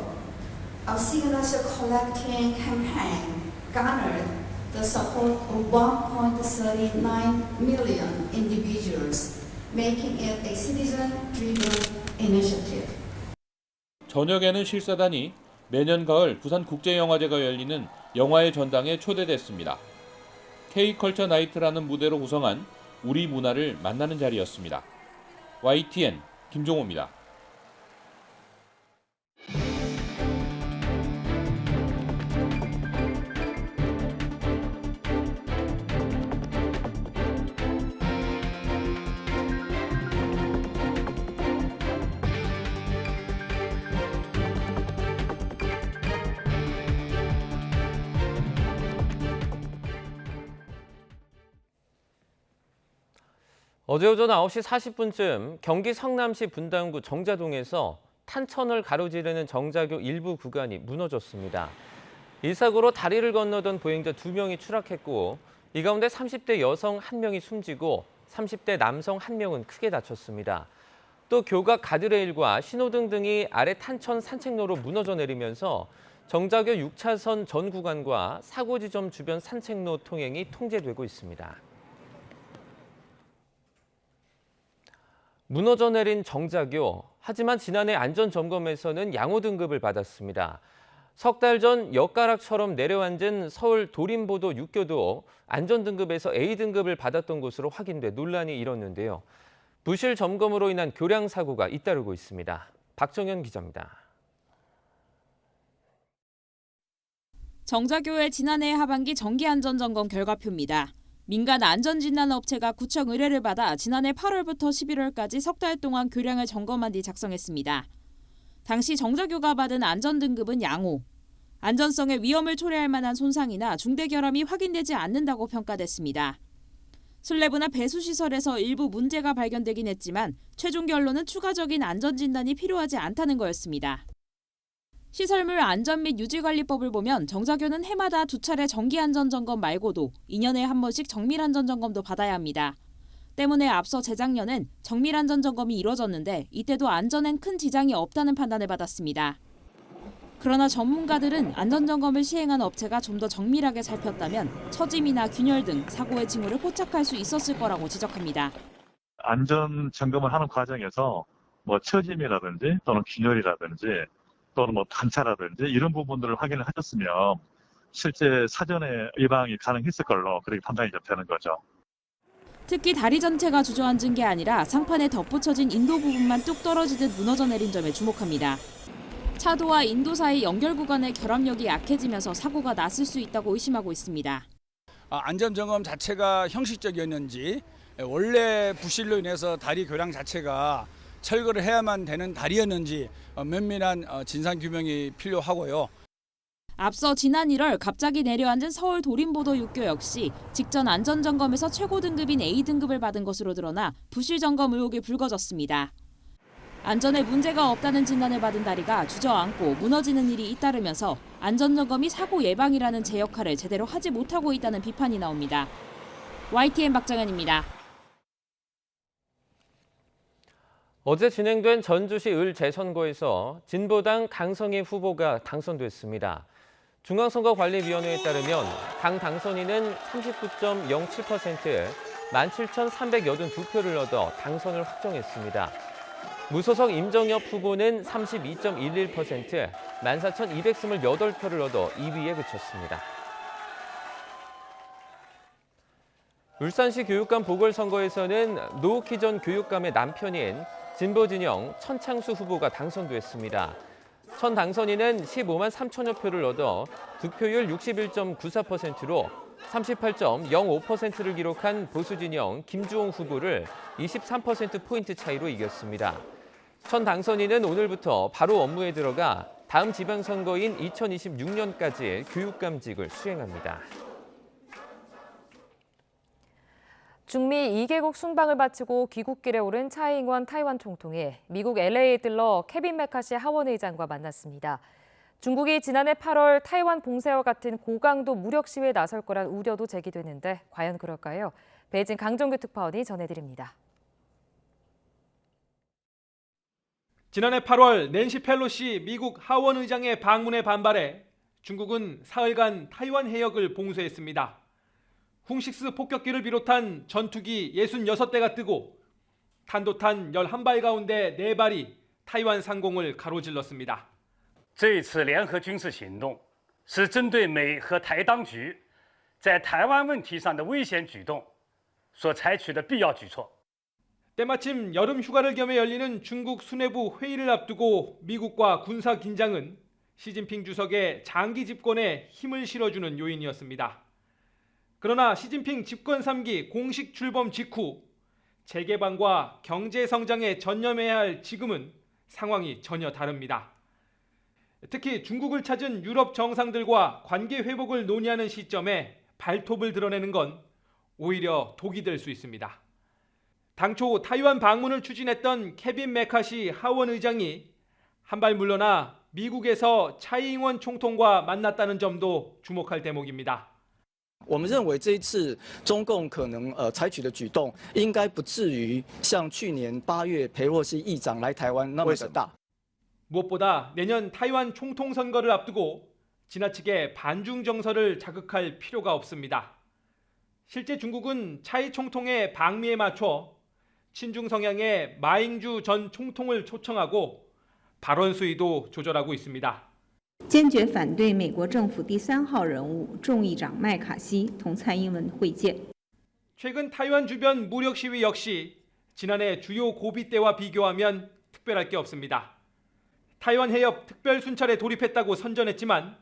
our signature collecting campaign garnered the support of 1.39 million individuals, making it a citizen-driven initiative.
저녁에는 실사단이 매년 가을 부산국제영화제가 열리는 영화의 전당에 초대됐습니다. K컬처 나이트라는 무대로 구성한 우리 문화를 만나는 자리였습니다. YTN 김종호입니다.
어제 오전 9시 40분쯤 경기 성남시 분당구 정자동에서 탄천을 가로지르는 정자교 일부 구간이 무너졌습니다. 이 사고로 다리를 건너던 보행자 2명이 추락했고 이 가운데 30대 여성 1명이 숨지고 30대 남성 1명은 크게 다쳤습니다. 또 교각 가드레일과 신호등 등이 아래 탄천 산책로로 무너져 내리면서 정자교 6차선 전 구간과 사고 지점 주변 산책로 통행이 통제되고 있습니다. 무너져 내린 정자교, 하지만 지난해 안전점검에서는 양호 등급을 받았습니다. 석 달 전 엿가락처럼 내려앉은 서울 도림보도 육교도 안전등급에서 A등급을 받았던 것으로 확인돼 논란이 일었는데요. 부실 점검으로 인한 교량 사고가 잇따르고 있습니다. 박정현 기자입니다.
정자교의 지난해 하반기 정기안전점검 결과표입니다. 민간 안전진단업체가 구청 의뢰를 받아 지난해 8월부터 11월까지 석 달 동안 교량을 점검한 뒤 작성했습니다. 당시 정자교가 받은 안전등급은 양호. 안전성에 위험을 초래할 만한 손상이나 중대 결함이 확인되지 않는다고 평가됐습니다. 슬래브나 배수시설에서 일부 문제가 발견되긴 했지만 최종 결론은 추가적인 안전진단이 필요하지 않다는 거였습니다. 시설물 안전 및 유지관리법을 보면 정자교는 해마다 2차례 정기안전점검 말고도 2년에 한 번씩 정밀안전점검도 받아야 합니다. 때문에 앞서 재작년엔 정밀안전점검이 이뤄졌는데 이때도 안전엔 큰 지장이 없다는 판단을 받았습니다. 그러나 전문가들은 안전점검을 시행한 업체가 좀 더 정밀하게 살폈다면 처짐이나 균열 등 사고의 징후를 포착할 수 있었을 거라고 지적합니다.
안전점검을 하는 과정에서 처짐이라든지 또는 균열이라든지 또는 단차라든지 이런 부분들을 확인을 하셨으면 실제 사전에 예방이 가능했을 걸로 그렇게 판단이 되는 거죠.
특히 다리 전체가 주저앉은 게 아니라 상판에 덧붙여진 인도 부분만 뚝 떨어지듯 무너져 내린 점에 주목합니다. 차도와 인도 사이 연결 구간의 결합력이 약해지면서 사고가 났을 수 있다고 의심하고 있습니다.
안전점검 자체가 형식적이었는지 원래 부실로 인해서 다리 교량 자체가 철거를 해야만 되는 다리였는지 면밀한 진상규명이 필요하고요.
앞서 지난 1월 갑자기 내려앉은 서울 도림보도 육교 역시 직전 안전점검에서 최고 등급인 A등급을 받은 것으로 드러나 부실 점검 의혹이 불거졌습니다. 안전에 문제가 없다는 진단을 받은 다리가 주저앉고 무너지는 일이 잇따르면서 안전점검이 사고 예방이라는 제 역할을 제대로 하지 못하고 있다는 비판이 나옵니다. YTN 박정현입니다.
어제 진행된 전주시 을 재선거에서 진보당 강성희 후보가 당선됐습니다. 중앙선거관리위원회에 따르면 당 당선인은 39.07%, 17,382표를 얻어 당선을 확정했습니다. 무소속 임정엽 후보는 32.11%, 14,228표를 얻어 2위에 그쳤습니다. 울산시 교육감 보궐선거에서는 노욱희 전 교육감의 남편인 진보진영 천창수 후보가 당선됐습니다. 천 당선인은 15만 3천여 표를 얻어 득표율 61.94%로 38.05%를 기록한 보수진영 김주홍 후보를 23%포인트 차이로 이겼습니다. 천 당선인은 오늘부터 바로 업무에 들어가 다음 지방선거인 2026년까지 교육감직을 수행합니다.
중미 2개국 순방을 마치고 귀국길에 오른 차이잉원 타이완 총통이 미국 LA에 들러 케빈 메카시 하원 의장과 만났습니다. 중국이 지난해 8월 타이완 봉쇄와 같은 고강도 무력 시위에 나설 거란 우려도 제기되는데 과연 그럴까요? 베이징 강정규 특파원이 전해드립니다.
지난해 8월 낸시 펠로시 미국 하원 의장의 방문에 반발해 중국은 사흘간 타이완 해역을 봉쇄했습니다. 훙6 폭격기를 비롯한 전투기 66대가 뜨고 탄도탄 11발 가운데 4발이 타이완 상공을 가로질렀습니다.
这次联合军事行动是针对美和台当局在台湾问题上的危险举动所采取的必要举措。
때마침 여름 휴가를 겸해 열리는 중국 수뇌부 회의를 앞두고 미국과 군사 긴장은 시진핑 주석의 장기 집권에 힘을 실어주는 요인이었습니다. 그러나 시진핑 집권 3기 공식 출범 직후 재개방과 경제 성장에 전념해야 할 지금은 상황이 전혀 다릅니다. 특히 중국을 찾은 유럽 정상들과 관계 회복을 논의하는 시점에 발톱을 드러내는 건 오히려 독이 될 수 있습니다. 당초 타이완 방문을 추진했던 케빈 메카시 하원 의장이 한 발 물러나 미국에서 차이잉원 총통과 만났다는 점도 주목할 대목입니다.
我们认为这一次中共可能采取的举动，应该不至于像去年8月裴洛西议长来台湾那么的大。
무엇보다 내년 타이완 총통 선거를 앞두고 지나치게 반중 정서를 자극할 필요가 없습니다. 실제 중국은 차이 총통의 방미에 맞춰 친중 성향의 마잉주 전 총통을 초청하고 발언 수위도 조절하고 있습니다.
坚决反对美国政府第3号人物众议长麦卡锡同蔡英文会见。
최근 타이완 주변 무력 시위 역시 지난해 주요 고비 때와 비교하면 특별할 게 없습니다. 타이완 해협 특별 순찰에 돌입했다고 선전했지만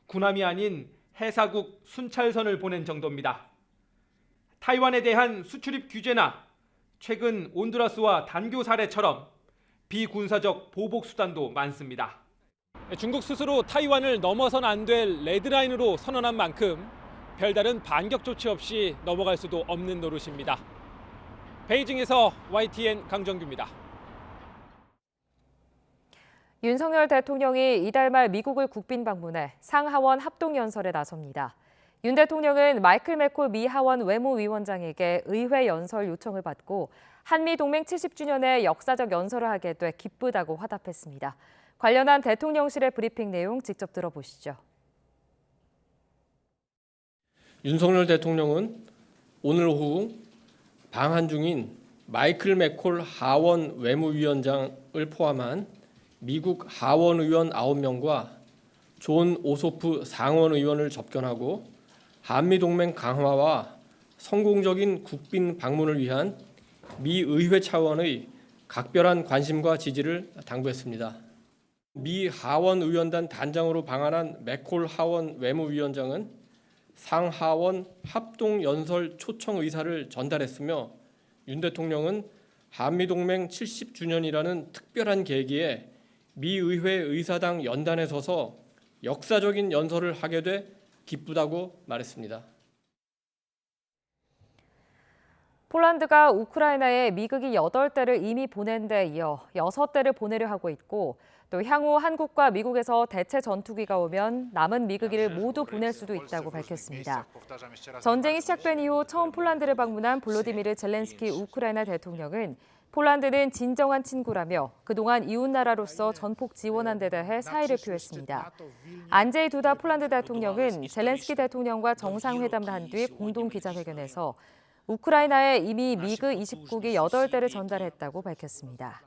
군함이 아닌 해사국 순찰선을 보낸 정도입니다. 타이완에 대한 수출입 규제나 최근 온두라스와 단교 사례처럼 비군사적 보복 수단도 많습니다. 중국 스스로 타이완을 넘어선 안 될 레드라인으로 선언한 만큼 별다른 반격 조치 없이 넘어갈 수도 없는 노릇입니다. 베이징에서 YTN 강정규입니다.
윤석열 대통령이 이달 말 미국을 국빈 방문해 상하원 합동연설에 나섭니다. 윤 대통령은 마이클 맥콜 미 하원 외무위원장에게 의회 연설 요청을 받고 한미동맹 70주년의 역사적 연설을 하게 돼 기쁘다고 화답했습니다. 관련한 대통령실의 브리핑 내용 직접 들어보시죠.
윤석열 대통령은 오늘 오후 방한 중인 마이클 맥콜 하원 외무위원장을 포함한 미국 하원 의원 9명과 존 오소프 상원 의원을 접견하고 한미동맹 강화와 성공적인 국빈 방문을 위한 미 의회 차원의 각별한 관심과 지지를 당부했습니다. 미 하원 의원단 단장으로 방한한 맥콜 하원 외무위원장은 상하원 합동연설 초청 의사를 전달했으며 윤 대통령은 한미동맹 70주년이라는 특별한 계기에 미 의회 의사당 연단에 서서 역사적인 연설을 하게 돼 기쁘다고 말했습니다.
폴란드가 우크라이나에 미국이 8대를 이미 보낸 데 이어 6대를 보내려 하고 있고 또 향후 한국과 미국에서 대체 전투기가 오면 남은 미국기를 모두 보낼 수도 있다고 밝혔습니다. 전쟁이 시작된 이후 처음 폴란드를 방문한 볼로디미르 젤렌스키 우크라이나 대통령은 폴란드는 진정한 친구라며 그동안 이웃나라로서 전폭 지원한 데 대해 사의를 표했습니다. 안제이 두다 폴란드 대통령은 젤렌스키 대통령과 정상회담을 한 뒤 공동 기자회견에서 우크라이나에 이미 미그 29기 8대를 전달했다고 밝혔습니다.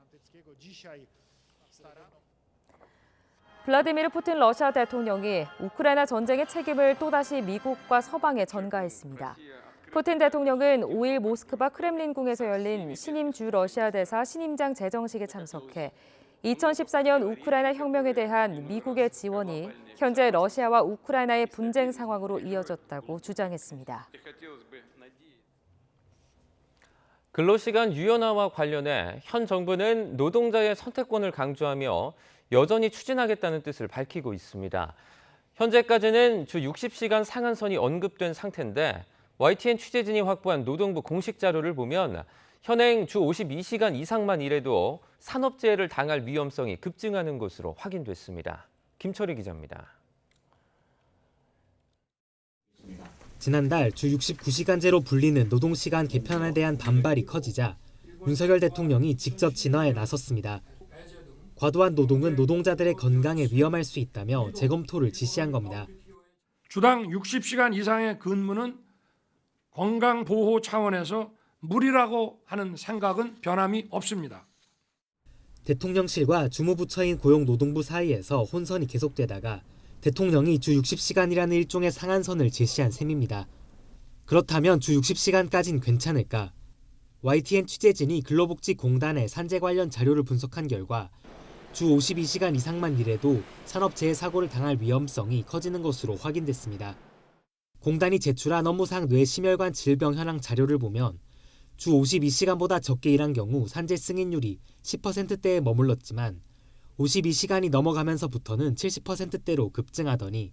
블라디미르 푸틴 러시아 대통령이 우크라이나 전쟁의 책임을 또다시 미국과 서방에 전가했습니다. 푸틴 대통령은 5일 모스크바 크렘린궁에서 열린 신임 주 러시아 대사 신임장 제정식에 참석해 2014년 우크라이나 혁명에 대한 미국의 지원이 현재 러시아와 우크라이나의 분쟁 상황으로 이어졌다고 주장했습니다.
근로시간 유연화와 관련해 현 정부는 노동자의 선택권을 강조하며 여전히 추진하겠다는 뜻을 밝히고 있습니다. 현재까지는 주 60시간 상한선이 언급된 상태인데 YTN 취재진이 확보한 노동부 공식 자료를 보면 현행 주 52시간 이상만 일해도 산업재해를 당할 위험성이 급증하는 것으로 확인됐습니다. 김철희 기자입니다.
지난달 주 69시간제로 불리는 노동시간 개편에 대한 반발이 커지자 윤석열 대통령이 직접 진화에 나섰습니다. 과도한 노동은 노동자들의 건강에 위험할 수 있다며 재검토를 지시한 겁니다.
주당 60시간 이상의 근무는 건강보호 차원에서 무리라고 하는 생각은 변함이 없습니다.
대통령실과 주무부처인 고용노동부 사이에서 혼선이 계속되다가 대통령이 주 60시간이라는 일종의 상한선을 제시한 셈입니다. 그렇다면 주 60시간까진 괜찮을까? YTN 취재진이 근로복지공단의 산재 관련 자료를 분석한 결과 주 52시간 이상만 일해도 산업재해 사고를 당할 위험성이 커지는 것으로 확인됐습니다. 공단이 제출한 업무상 뇌심혈관 질병 현황 자료를 보면 주 52시간보다 적게 일한 경우 산재 승인율이 10%대에 머물렀지만 52시간이 넘어가면서부터는 70%대로 급증하더니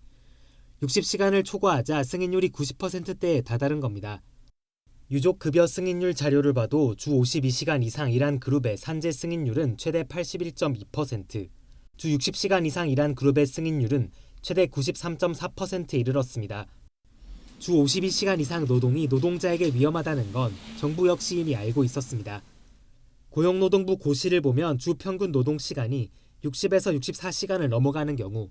60시간을 초과하자 승인율이 90%대에 다다른 겁니다. 유족급여 승인율 자료를 봐도 주 52시간 이상 일한 그룹의 산재 승인율은 최대 81.2%, 주 60시간 이상 일한 그룹의 승인율은 최대 93.4%에 이르렀습니다. 주 52시간 이상 노동이 노동자에게 위험하다는 건 정부 역시 이미 알고 있었습니다. 고용노동부 고시를 보면 주 평균 노동시간이 60에서 64시간을 넘어가는 경우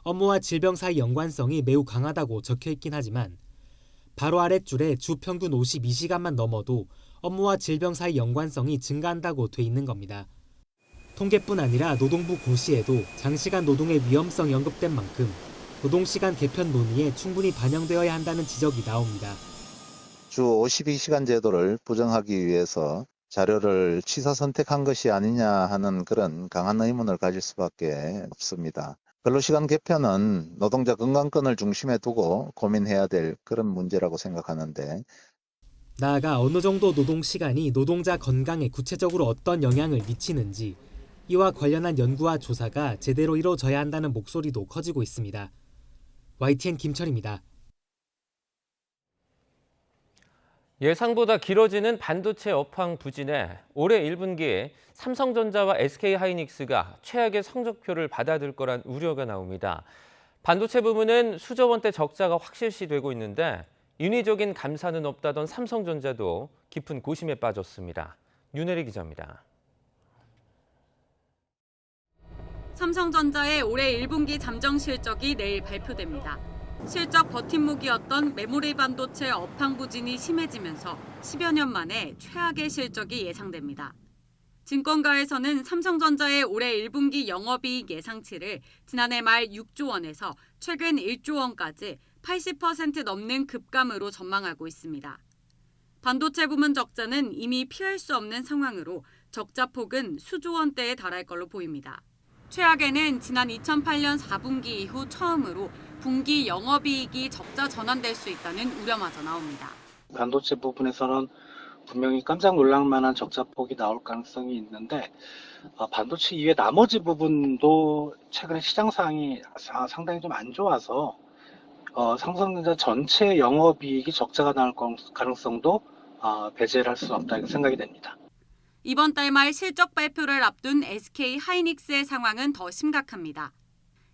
업무와 질병 사이 연관성이 매우 강하다고 적혀있긴 하지만 바로 아랫줄에 주 평균 52시간만 넘어도 업무와 질병 사이 연관성이 증가한다고 돼 있는 겁니다. 통계뿐 아니라 노동부 고시에도 장시간 노동의 위험성이 언급된 만큼 노동시간 개편 논의에 충분히 반영되어야 한다는 지적이 나옵니다.
주 52시간 제도를 부정하기 위해서 자료를 취사 선택한 것이 아니냐 하는 그런 강한 의문을 가질 수밖에 없습니다. 근로시간 개편은 노동자 건강권을 중심에 두고 고민해야 될 그런 문제라고 생각하는데
나아가 어느 정도 노동시간이 노동자 건강에 구체적으로 어떤 영향을 미치는지 이와 관련한 연구와 조사가 제대로 이루어져야 한다는 목소리도 커지고 있습니다. YTN 김철입니다.
예상보다 길어지는 반도체 업황 부진에 올해 1분기에 삼성전자와 SK하이닉스가 최악의 성적표를 받아들 거란 우려가 나옵니다. 반도체 부문은 수조 원대 적자가 확실시되고 있는데 인위적인 감산은 없다던 삼성전자도 깊은 고심에 빠졌습니다. 윤혜리 기자입니다.
삼성전자의 올해 1분기 잠정 실적이 내일 발표됩니다. 실적 버팀목이었던 메모리 반도체 업황 부진이 심해지면서 10여 년 만에 최악의 실적이 예상됩니다. 증권가에서는 삼성전자의 올해 1분기 영업이익 예상치를 지난해 말 6조 원에서 최근 1조 원까지 80% 넘는 급감으로 전망하고 있습니다. 반도체 부문 적자는 이미 피할 수 없는 상황으로 적자 폭은 수조 원대에 달할 걸로 보입니다. 최악에는 지난 2008년 4분기 이후 처음으로 분기 영업이익이 적자 전환될 수 있다는 우려마저 나옵니다.
반도체 부분에서는 분명히 깜짝 놀랄 만한 적자폭이 나올 가능성이 있는데 반도체 이외 나머지 부분도 최근에 시장 상황이 상당히 좀 안 좋아서 삼성전자 전체 영업이익이 적자가 나올 가능성도 배제를 할 수 없다 생각이 됩니다.
이번 달 말 실적 발표를 앞둔 SK하이닉스의 상황은 더 심각합니다.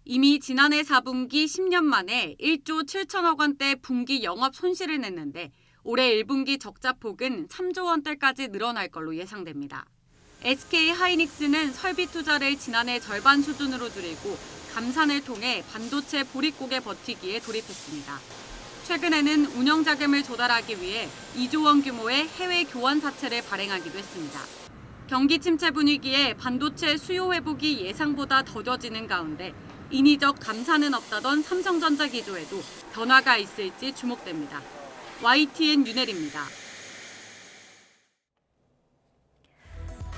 이미 지난해 4분기 10년 만에 1조 7천억 원대 분기 영업 손실을 냈는데 올해 1분기 적자폭은 3조 원대까지 늘어날 걸로 예상됩니다. SK하이닉스는 설비 투자를 지난해 절반 수준으로 줄이고 감산을 통해 반도체 보릿고개 버티기에 돌입했습니다. 최근에는 운영 자금을 조달하기 위해 2조 원 규모의 해외 교환 사채를 발행하기도 했습니다. 경기 침체 분위기에 반도체 수요 회복이 예상보다 더뎌지는 가운데 인위적 감산은 없다던 삼성전자 기조에도 변화가 있을지 주목됩니다. YTN 윤혜리입니다.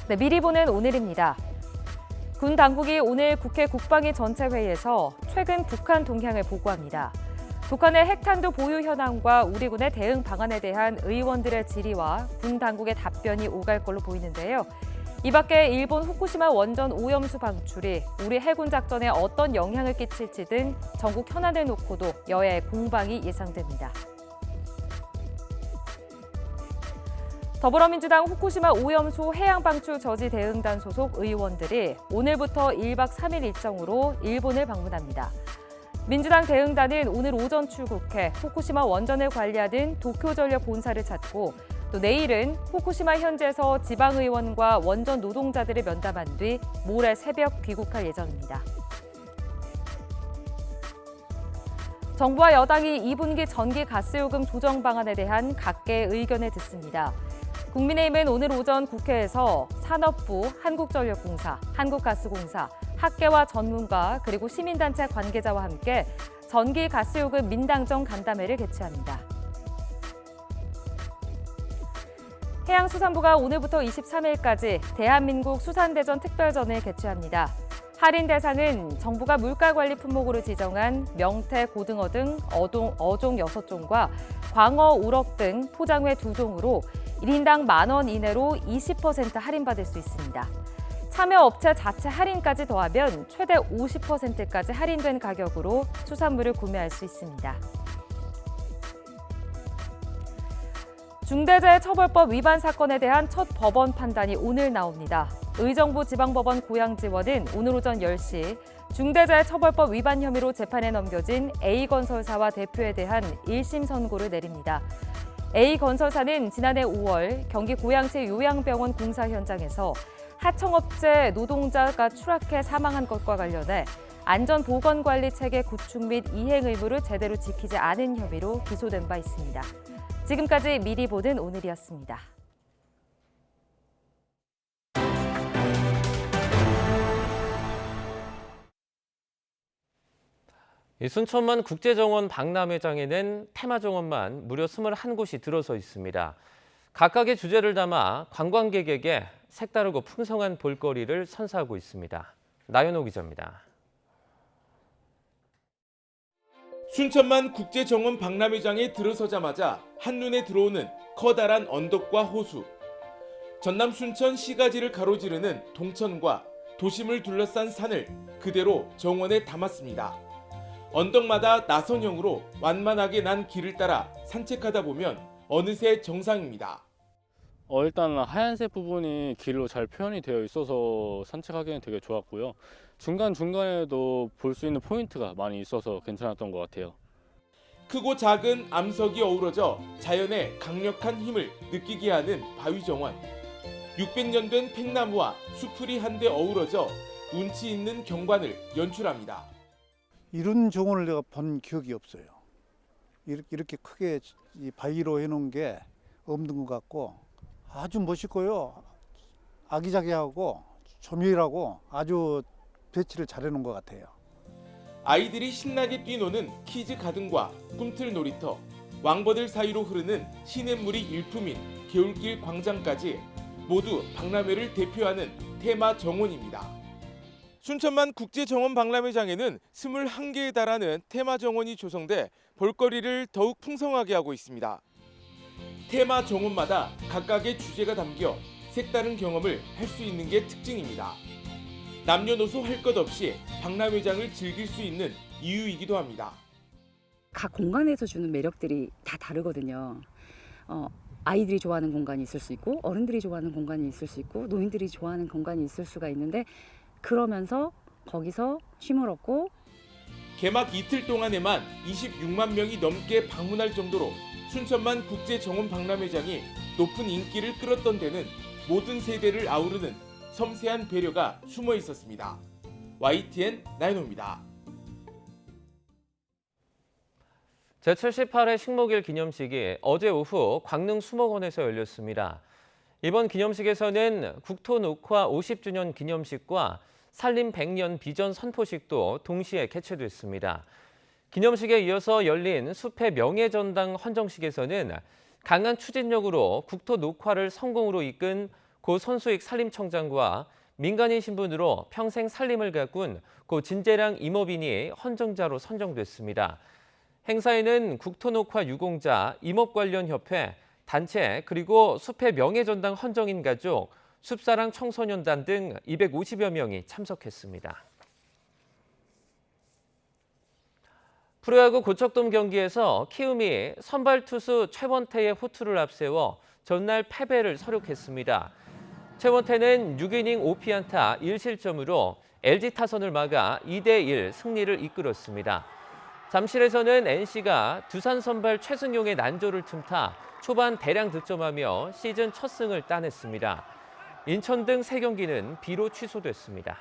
네, 미리 보는 오늘입니다. 군 당국이 오늘 국회 국방위 전체회의에서 최근 북한 동향을 보고합니다. 북한의 핵탄두 보유 현황과 우리 군의 대응 방안에 대한 의원들의 질의와 군 당국의 답변이 오갈 걸로 보이는데요. 이 밖에 일본 후쿠시마 원전 오염수 방출이 우리 해군 작전에 어떤 영향을 끼칠지 등 전국 현안을 놓고도 여야의 공방이 예상됩니다. 더불어민주당 후쿠시마 오염수 해양방출 저지 대응단 소속 의원들이 오늘부터 1박 3일 일정으로 일본을 방문합니다. 민주당 대응단은 오늘 오전 출국해 후쿠시마 원전을 관리하는 도쿄전력 본사를 찾고 또 내일은 후쿠시마 현지에서 지방의원과 원전 노동자들을 면담한 뒤 모레 새벽 귀국할 예정입니다. 정부와 여당이 2분기 전기 가스요금 조정 방안에 대한 각계의 의견을 듣습니다. 국민의힘은 오늘 오전 국회에서 산업부, 한국전력공사, 한국가스공사, 학계와 전문가 그리고 시민단체 관계자와 함께 전기 가스요금 민당정 간담회를 개최합니다. 해양수산부가 오늘부터 23일까지 대한민국 수산대전 특별전을 개최합니다. 할인 대상은 정부가 물가관리 품목으로 지정한 명태, 고등어 등 어종 6종과 광어, 우럭 등 포장회 2종으로 1인당 10,000원 이내로 20% 할인받을 수 있습니다. 참여업체 자체 할인까지 더하면 최대 50%까지 할인된 가격으로 수산물을 구매할 수 있습니다. 중대재해처벌법 위반 사건에 대한 첫 법원 판단이 오늘 나옵니다. 의정부 지방법원 고양지원은 오늘 오전 10시 중대재해처벌법 위반 혐의로 재판에 넘겨진 A건설사와 대표에 대한 1심 선고를 내립니다. A건설사는 지난해 5월 경기 고양시 요양병원 공사 현장에서 하청업체 노동자가 추락해 사망한 것과 관련해 안전보건관리체계 구축 및 이행 의무를 제대로 지키지 않은 혐의로 기소된 바 있습니다. 지금까지 미리 보는 오늘이었습니다.
순천만 국제정원 박람회장에는 테마정원만 무려 21곳이 들어서 있습니다. 각각의 주제를 담아 관광객에게 색다르고 풍성한 볼거리를 선사하고 있습니다. 나연호 기자입니다.
순천만 국제정원 박람회장에 들어서자마자 한눈에 들어오는 커다란 언덕과 호수, 전남 순천 시가지를 가로지르는 동천과 도심을 둘러싼 산을 그대로 정원에 담았습니다. 언덕마다 나선형으로 완만하게 난 길을 따라 산책하다 보면 어느새 정상입니다.
일단 하얀색 부분이 길로 잘 표현이 되어 있어서 산책하기엔 되게 좋았고요. 중간중간에도 볼 수 있는 포인트가 많이 있어서 괜찮았던 것 같아요.
크고 작은 암석이 어우러져 자연의 강력한 힘을 느끼게 하는 바위정원. 600년 된 팽나무와 수풀이 한데 어우러져 운치 있는 경관을 연출합니다.
이런 정원을 내가 본 기억이 없어요. 이렇게 크게 이 바위로 해놓은 게 없는 것 같고 아주 멋있고요. 아기자기하고 조밀하고 아주 배치를 잘 해놓은 것 같아요.
아이들이 신나게 뛰노는 키즈 가든과 꿈틀 놀이터, 왕버들 사이로 흐르는 시냇물이 일품인 개울길 광장까지 모두 박람회를 대표하는 테마 정원입니다. 순천만 국제정원 박람회장에는 21개에 달하는 테마 정원이 조성돼 볼거리를 더욱 풍성하게 하고 있습니다. 테마 정원마다 각각의 주제가 담겨 색다른 경험을 할 수 있는 게 특징입니다. 남녀노소 할 것 없이 박람회장을 즐길 수 있는 이유이기도 합니다.
각 공간에서 주는 매력들이 다 다르거든요. 아이들이 좋아하는 공간이 있을 수 있고 어른들이 좋아하는 공간이 있을 수 있고 노인들이 좋아하는 공간이 있을 수가 있는데 그러면서 거기서 쉼을 얻고
개막 이틀 동안에만 26만 명이 넘게 방문할 정도로 순천만 국제정원 박람회장이 높은 인기를 끌었던 데는 모든 세대를 아우르는 섬세한 배려가 숨어 있었습니다. YTN 나연호입니다.
제78회 식목일 기념식이 어제 오후 광릉 수목원에서 열렸습니다. 이번 기념식에서는 국토 녹화 50주년 기념식과 산림 100년 비전 선포식도 동시에 개최됐습니다. 기념식에 이어서 열린 숲의 명예전당 헌정식에서는 강한 추진력으로 국토 녹화를 성공으로 이끈 고 손수익 산림청장과 민간인 신분으로 평생 산림을 가꾼 고 진재량 임업인이 헌정자로 선정됐습니다. 행사에는 국토녹화 유공자, 임업관련협회, 단체, 그리고 숲의 명예전당 헌정인 가족, 숲사랑 청소년단 등 250여 명이 참석했습니다. 프로야구 고척돔 경기에서 키움이 선발 투수 최원태의 호투를 앞세워 전날 패배를 서력했습니다. 최원태는 6이닝 5피안타 1실점으로 LG 타선을 막아 2대1 승리를 이끌었습니다. 잠실에서는 NC가 두산 선발 최승용의 난조를 틈타 초반 대량 득점하며 시즌 첫 승을 따냈습니다. 인천 등 3경기는 비로 취소됐습니다.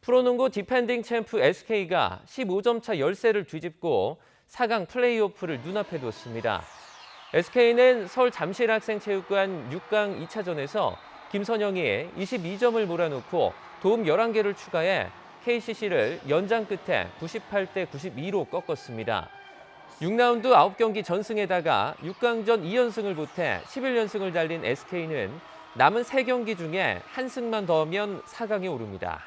프로농구 디펜딩 챔프 SK가 15점 차 열세를 뒤집고 4강 플레이오프를 눈앞에 뒀습니다. SK는 서울 잠실학생체육관 6강 2차전에서 김선영이 22점을 몰아넣고 도움 11개를 추가해 KCC를 연장 끝에 98대 92로 꺾었습니다. 6라운드 9경기 전승에다가 6강전 2연승을 보태 11연승을 달린 SK는 남은 3경기 중에 한 승만 더하면 4강에 오릅니다.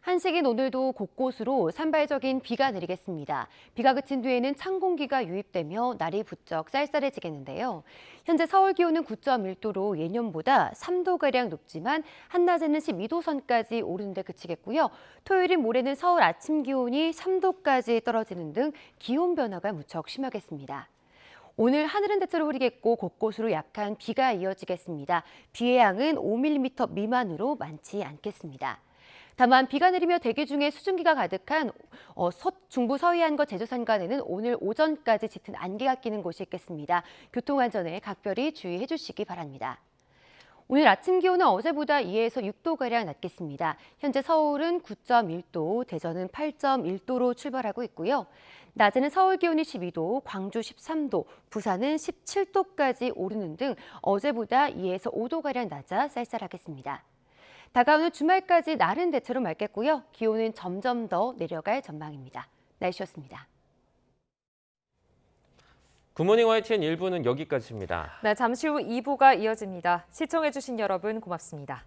한식인 오늘도 곳곳으로 산발적인 비가 내리겠습니다. 비가 그친 뒤에는 찬 공기가 유입되며 날이 부쩍 쌀쌀해지겠는데요. 현재 서울 기온은 9.1도로 예년보다 3도가량 높지만 한낮에는 12도 선까지 오르는 데 그치겠고요. 토요일인 모레는 서울 아침 기온이 3도까지 떨어지는 등 기온 변화가 무척 심하겠습니다. 오늘 하늘은 대체로 흐리겠고 곳곳으로 약한 비가 이어지겠습니다. 비의 양은 5mm 미만으로 많지 않겠습니다. 다만 비가 내리며 대기 중에 수증기가 가득한 중부 서해안과 제주 산간에는 오늘 오전까지 짙은 안개가 끼는 곳이 있겠습니다. 교통안전에 각별히 주의해 주시기 바랍니다. 오늘 아침 기온은 어제보다 2에서 6도가량 낮겠습니다. 현재 서울은 9.1도, 대전은 8.1도로 출발하고 있고요. 낮에는 서울 기온이 12도, 광주 13도, 부산은 17도까지 오르는 등 어제보다 2에서 5도가량 낮아 쌀쌀하겠습니다. 다가오는 주말까지 날은 대체로 맑겠고요. 기온은 점점 더 내려갈 전망입니다. 날씨였습니다.
굿모닝 YTN 1부는 여기까지입니다.
네, 잠시 후 2부가 이어집니다. 시청해주신 여러분 고맙습니다.